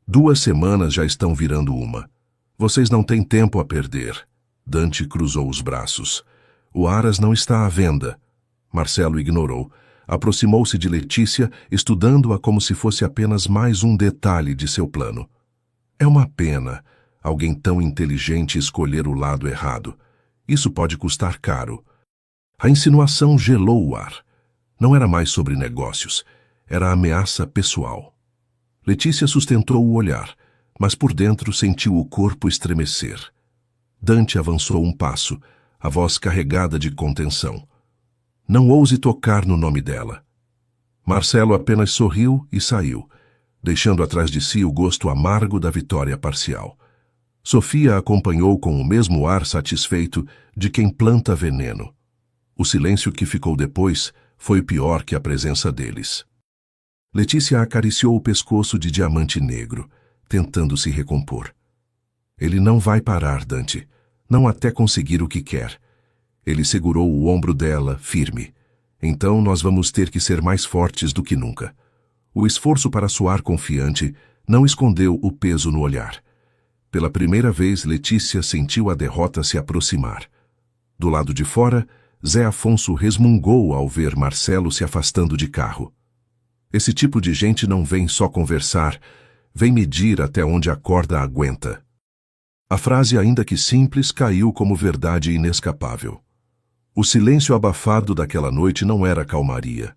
2 semanas já estão virando uma. Vocês não têm tempo a perder. Dante cruzou os braços. O Aras não está à venda. Marcelo ignorou. Aproximou-se de Letícia, estudando-a como se fosse apenas mais um detalhe de seu plano. É uma pena alguém tão inteligente escolher o lado errado. Isso pode custar caro. A insinuação gelou o ar. Não era mais sobre negócios. Era ameaça pessoal. Letícia sustentou o olhar, mas por dentro sentiu o corpo estremecer. Dante avançou um passo, a voz carregada de contenção. Não ouse tocar no nome dela. Marcelo apenas sorriu e saiu, deixando atrás de si o gosto amargo da vitória parcial. Sofia acompanhou com o mesmo ar satisfeito de quem planta veneno. O silêncio que ficou depois foi pior que a presença deles. Letícia acariciou o pescoço de Diamante Negro, tentando se recompor. Ele não vai parar, Dante, não até conseguir o que quer. Ele segurou o ombro dela, firme. Então nós vamos ter que ser mais fortes do que nunca. O esforço para soar confiante não escondeu o peso no olhar. Pela primeira vez, Letícia sentiu a derrota se aproximar. Do lado de fora, Zé Afonso resmungou ao ver Marcelo se afastando de carro. Esse tipo de gente não vem só conversar, vem medir até onde a corda aguenta. A frase, ainda que simples, caiu como verdade inescapável. O silêncio abafado daquela noite não era calmaria.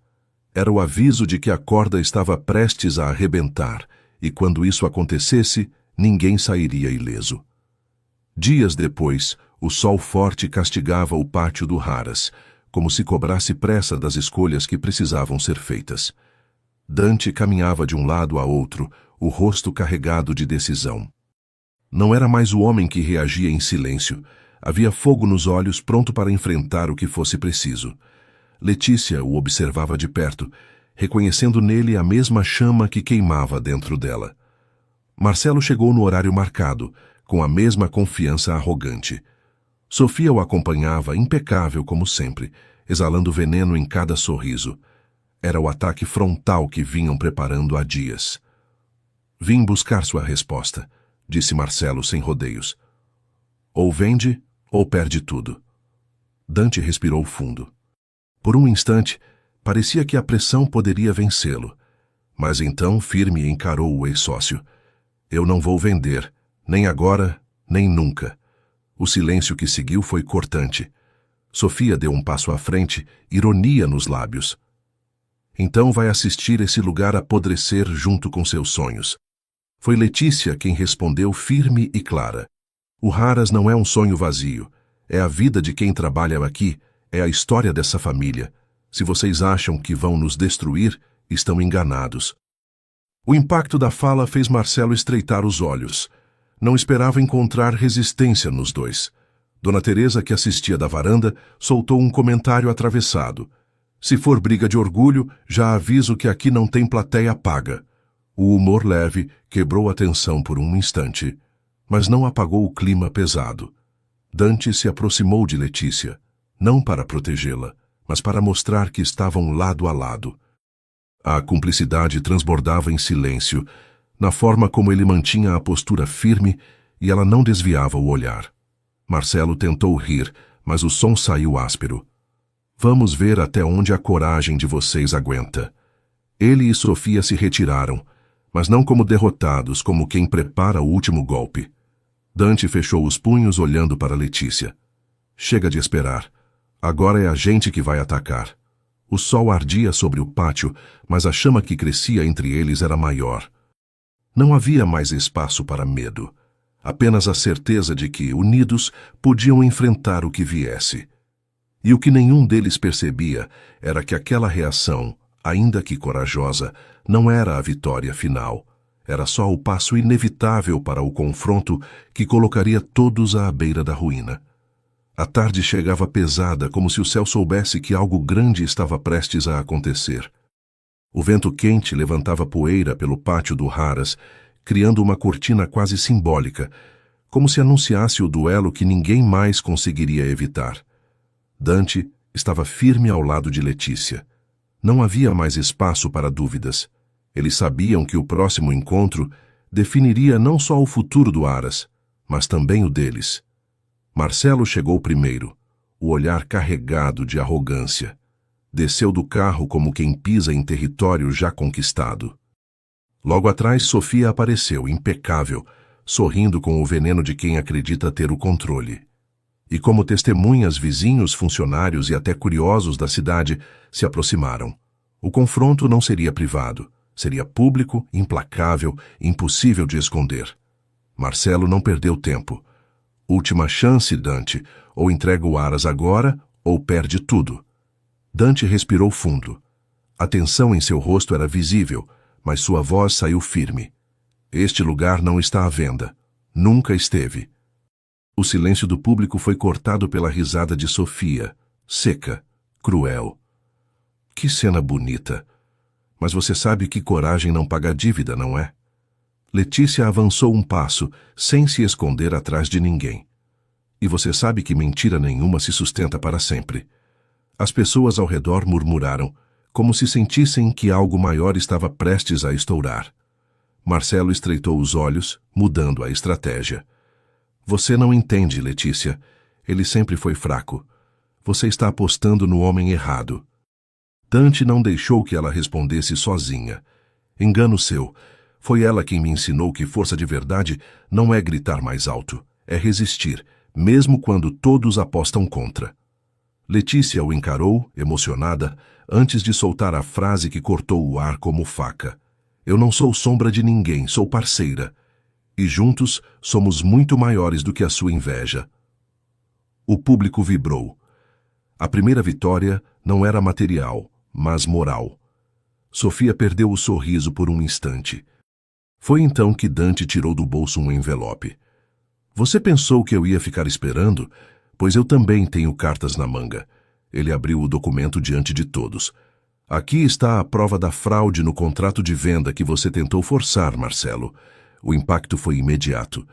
Era o aviso de que a corda estava prestes a arrebentar, e quando isso acontecesse, ninguém sairia ileso. Dias depois, o sol forte castigava o pátio do Raras, como se cobrasse pressa das escolhas que precisavam ser feitas. Dante caminhava de um lado a outro, o rosto carregado de decisão. Não era mais o homem que reagia em silêncio, Havia fogo nos olhos, pronto para enfrentar o que fosse preciso. Letícia o observava de perto, reconhecendo nele a mesma chama que queimava dentro dela. Marcelo chegou no horário marcado, com a mesma confiança arrogante. Sofia o acompanhava, impecável como sempre, exalando veneno em cada sorriso. Era o ataque frontal que vinham preparando há dias. Vim buscar sua resposta, disse Marcelo sem rodeios. Ou vende, ou perde tudo. Dante respirou fundo. Por um instante, parecia que a pressão poderia vencê-lo. Mas então, firme, encarou o ex-sócio. Eu não vou vender, nem agora, nem nunca. O silêncio que seguiu foi cortante. Sofia deu um passo à frente, ironia nos lábios. Então vai assistir esse lugar apodrecer junto com seus sonhos. Foi Letícia quem respondeu firme e clara. O Raras não é um sonho vazio. É a vida de quem trabalha aqui, é a história dessa família. Se vocês acham que vão nos destruir, estão enganados. O impacto da fala fez Marcelo estreitar os olhos. Não esperava encontrar resistência nos dois. Dona Teresa, que assistia da varanda, soltou um comentário atravessado. Se for briga de orgulho, já aviso que aqui não tem plateia paga. O humor leve quebrou a tensão por um instante, mas não apagou o clima pesado. Dante se aproximou de Letícia, não para protegê-la, mas para mostrar que estavam lado a lado. A cumplicidade transbordava em silêncio, na forma como ele mantinha a postura firme e ela não desviava o olhar. Marcelo tentou rir, mas o som saiu áspero. Vamos ver até onde a coragem de vocês aguenta. Ele e Sofia se retiraram, mas não como derrotados, como quem prepara o último golpe. Dante fechou os punhos olhando para Letícia. Chega de esperar. Agora é a gente que vai atacar. O sol ardia sobre o pátio, mas a chama que crescia entre eles era maior. Não havia mais espaço para medo. Apenas a certeza de que, unidos, podiam enfrentar o que viesse. E o que nenhum deles percebia era que aquela reação, ainda que corajosa, não era a vitória final. Era só o passo inevitável para o confronto que colocaria todos à beira da ruína. A tarde chegava pesada, como se o céu soubesse que algo grande estava prestes a acontecer. O vento quente levantava poeira pelo pátio do Raras, criando uma cortina quase simbólica, como se anunciasse o duelo que ninguém mais conseguiria evitar. Dante estava firme ao lado de Letícia. Não havia mais espaço para dúvidas. Eles sabiam que o próximo encontro definiria não só o futuro do Aras, mas também o deles. Marcelo chegou primeiro, o olhar carregado de arrogância. Desceu do carro como quem pisa em território já conquistado. Logo atrás, Sofia apareceu, impecável, sorrindo com o veneno de quem acredita ter o controle. E como testemunhas, vizinhos, funcionários e até curiosos da cidade se aproximaram. O confronto não seria privado, seria público, implacável, impossível de esconder. Marcelo não perdeu tempo. Última chance, Dante. Ou entrega o Aras agora, ou perde tudo. Dante respirou fundo. A tensão em seu rosto era visível, mas sua voz saiu firme. Este lugar não está à venda. Nunca esteve. O silêncio do público foi cortado pela risada de Sofia, seca, cruel. Que cena bonita! Mas você sabe que coragem não paga dívida, não é? Letícia avançou um passo, sem se esconder atrás de ninguém. E você sabe que mentira nenhuma se sustenta para sempre. As pessoas ao redor murmuraram, como se sentissem que algo maior estava prestes a estourar. Marcelo estreitou os olhos, mudando a estratégia. Você não entende, Letícia. Ele sempre foi fraco. Você está apostando no homem errado. Dante não deixou que ela respondesse sozinha. Engano seu. Foi ela quem me ensinou que força de verdade não é gritar mais alto, é resistir, mesmo quando todos apostam contra. Letícia o encarou, emocionada, antes de soltar a frase que cortou o ar como faca. Eu não sou sombra de ninguém, sou parceira. E juntos somos muito maiores do que a sua inveja. O público vibrou. A primeira vitória não era material, mas moral. Sofia perdeu o sorriso por um instante. Foi então que Dante tirou do bolso um envelope. Você pensou que eu ia ficar esperando? Pois eu também tenho cartas na manga. Ele abriu o documento diante de todos. Aqui está a prova da fraude no contrato de venda que você tentou forçar, Marcelo. O impacto foi imediato.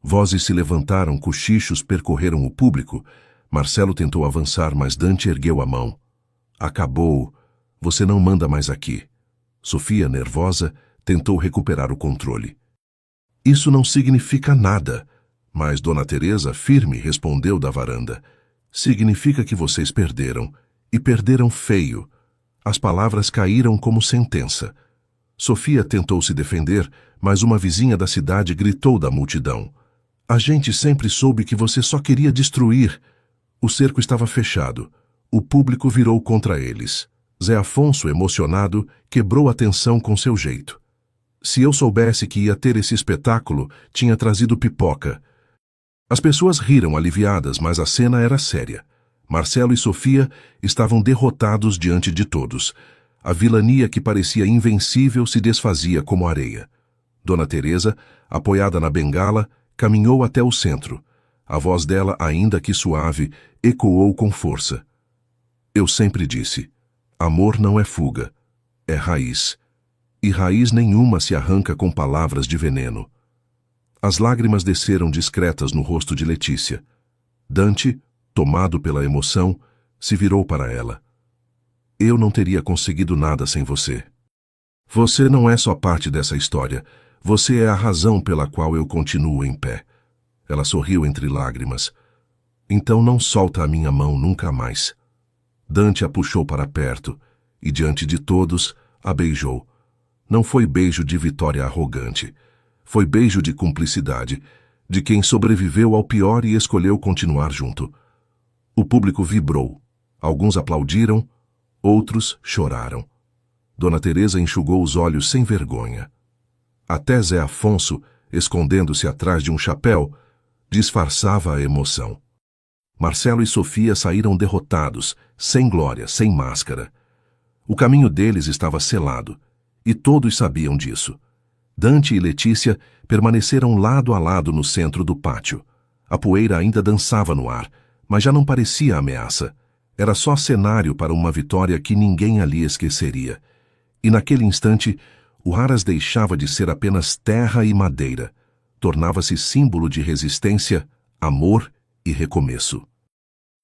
Vozes se levantaram, cochichos percorreram o público. Marcelo tentou avançar, mas Dante ergueu a mão. Acabou. Você não manda mais aqui. Sofia, nervosa, tentou recuperar o controle. Isso não significa nada. Mas Dona Teresa, firme, respondeu da varanda. Significa que vocês perderam. E perderam feio. As palavras caíram como sentença. Sofia tentou se defender, mas uma vizinha da cidade gritou da multidão. A gente sempre soube que você só queria destruir. O cerco estava fechado. O público virou contra eles. Zé Afonso, emocionado, quebrou a tensão com seu jeito. Se eu soubesse que ia ter esse espetáculo, tinha trazido pipoca. As pessoas riram aliviadas, mas a cena era séria. Marcelo e Sofia estavam derrotados diante de todos. A vilania que parecia invencível se desfazia como areia. Dona Teresa, apoiada na bengala, caminhou até o centro. A voz dela, ainda que suave, ecoou com força. Eu sempre disse, amor não é fuga, é raiz. E raiz nenhuma se arranca com palavras de veneno. As lágrimas desceram discretas no rosto de Letícia. Dante, tomado pela emoção, se virou para ela. Eu não teria conseguido nada sem você. Você não é só parte dessa história. Você é a razão pela qual eu continuo em pé. Ela sorriu entre lágrimas. Então não solta a minha mão nunca mais. Dante a puxou para perto e, diante de todos, a beijou. Não foi beijo de vitória arrogante. Foi beijo de cumplicidade, de quem sobreviveu ao pior e escolheu continuar junto. O público vibrou. Alguns aplaudiram, outros choraram. Dona Teresa enxugou os olhos sem vergonha. Até Zé Afonso, escondendo-se atrás de um chapéu, disfarçava a emoção. Marcelo e Sofia saíram derrotados, sem glória, sem máscara. O caminho deles estava selado, e todos sabiam disso. Dante e Letícia permaneceram lado a lado no centro do pátio. A poeira ainda dançava no ar, mas já não parecia ameaça. Era só cenário para uma vitória que ninguém ali esqueceria. E naquele instante, o Haras deixava de ser apenas terra e madeira. Tornava-se símbolo de resistência, amor e recomeço.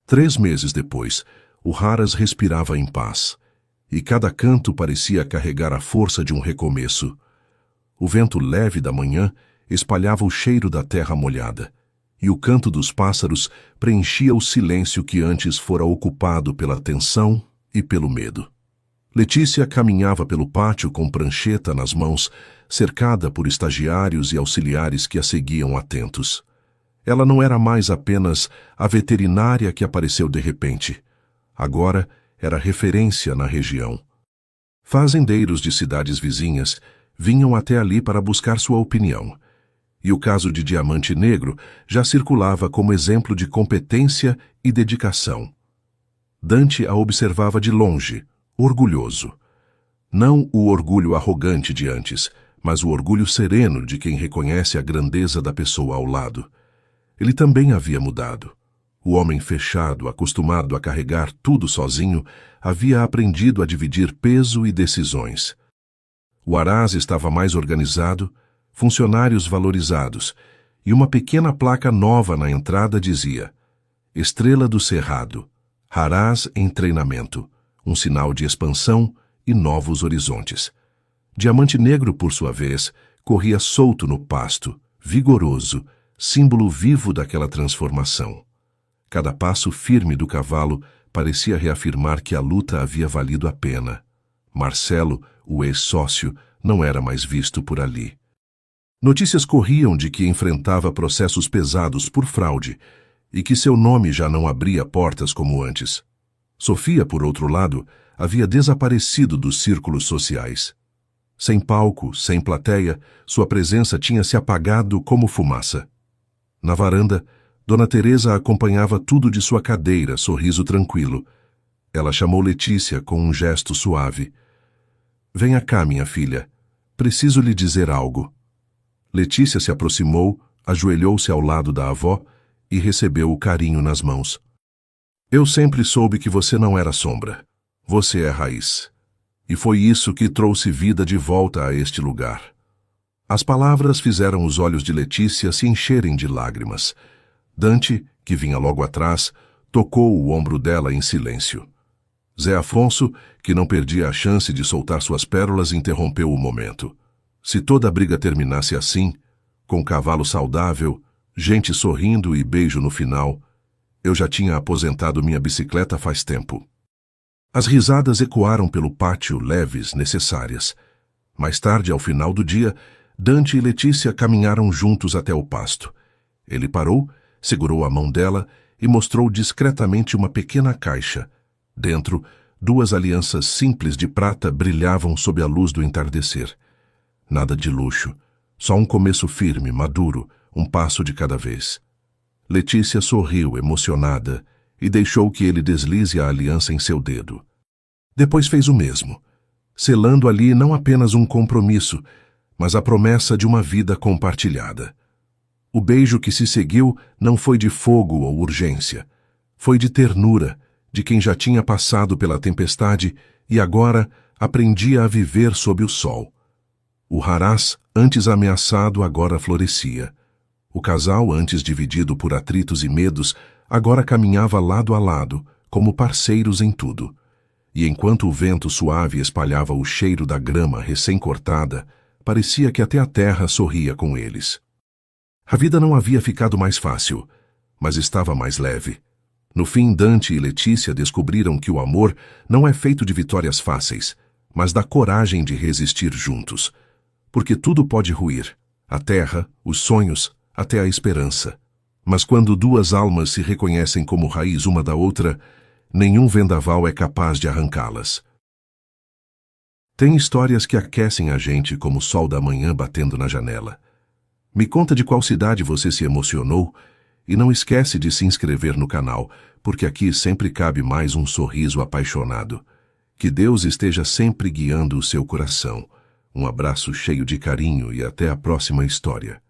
3 meses depois, o Haras respirava em paz. E cada canto parecia carregar a força de um recomeço. O vento leve da manhã espalhava o cheiro da terra molhada, e o canto dos pássaros preenchia o silêncio que antes fora ocupado pela tensão e pelo medo. Letícia caminhava pelo pátio com prancheta nas mãos, cercada por estagiários e auxiliares que a seguiam atentos. Ela não era mais apenas a veterinária que apareceu de repente. Agora era referência na região. Fazendeiros de cidades vizinhas vinham até ali para buscar sua opinião, e o caso de Diamante Negro já circulava como exemplo de competência e dedicação. Dante a observava de longe, orgulhoso. Não o orgulho arrogante de antes, mas o orgulho sereno de quem reconhece a grandeza da pessoa ao lado. Ele também havia mudado. O homem fechado, acostumado a carregar tudo sozinho, havia aprendido a dividir peso e decisões. O Haras estava mais organizado, funcionários valorizados, e uma pequena placa nova na entrada dizia: Estrela do Cerrado, Haras em treinamento, um sinal de expansão e novos horizontes. Diamante Negro, por sua vez, corria solto no pasto, vigoroso, símbolo vivo daquela transformação. Cada passo firme do cavalo parecia reafirmar que a luta havia valido a pena. Marcelo, o ex-sócio, não era mais visto por ali. Notícias corriam de que enfrentava processos pesados por fraude e que seu nome já não abria portas como antes. Sofia, por outro lado, havia desaparecido dos círculos sociais. Sem palco, sem plateia, sua presença tinha se apagado como fumaça. Na varanda, Dona Teresa acompanhava tudo de sua cadeira, sorriso tranquilo. Ela chamou Letícia com um gesto suave. Venha cá, minha filha. Preciso lhe dizer algo. Letícia se aproximou, ajoelhou-se ao lado da avó e recebeu o carinho nas mãos. Eu sempre soube que você não era sombra. Você é raiz. E foi isso que trouxe vida de volta a este lugar. As palavras fizeram os olhos de Letícia se encherem de lágrimas. Dante, que vinha logo atrás, tocou o ombro dela em silêncio. Zé Afonso, que não perdia a chance de soltar suas pérolas, interrompeu o momento. Se toda a briga terminasse assim, com cavalo saudável, gente sorrindo e beijo no final, eu já tinha aposentado minha bicicleta faz tempo. As risadas ecoaram pelo pátio, leves, necessárias. Mais tarde, ao final do dia, Dante e Letícia caminharam juntos até o pasto. Ele parou, segurou a mão dela e mostrou discretamente uma pequena caixa. Dentro, 2 alianças simples de prata brilhavam sob a luz do entardecer. Nada de luxo, só um começo firme, maduro, um passo de cada vez. Letícia sorriu, emocionada, e deixou que ele deslize a aliança em seu dedo. Depois fez o mesmo, selando ali não apenas um compromisso, mas a promessa de uma vida compartilhada. O beijo que se seguiu não foi de fogo ou urgência, foi de ternura, de quem já tinha passado pela tempestade e agora aprendia a viver sob o sol. O Harás, antes ameaçado, agora florescia. O casal, antes dividido por atritos e medos, agora caminhava lado a lado, como parceiros em tudo. E enquanto o vento suave espalhava o cheiro da grama recém-cortada, parecia que até a terra sorria com eles. A vida não havia ficado mais fácil, mas estava mais leve. No fim, Dante e Letícia descobriram que o amor não é feito de vitórias fáceis, mas da coragem de resistir juntos. Porque tudo pode ruir, a terra, os sonhos, até a esperança. Mas quando 2 almas se reconhecem como raiz uma da outra, nenhum vendaval é capaz de arrancá-las. Tem histórias que aquecem a gente como o sol da manhã batendo na janela. Me conta de qual cidade você se emocionou e não esquece de se inscrever no canal, porque aqui sempre cabe mais um sorriso apaixonado. Que Deus esteja sempre guiando o seu coração. Um abraço cheio de carinho e até a próxima história.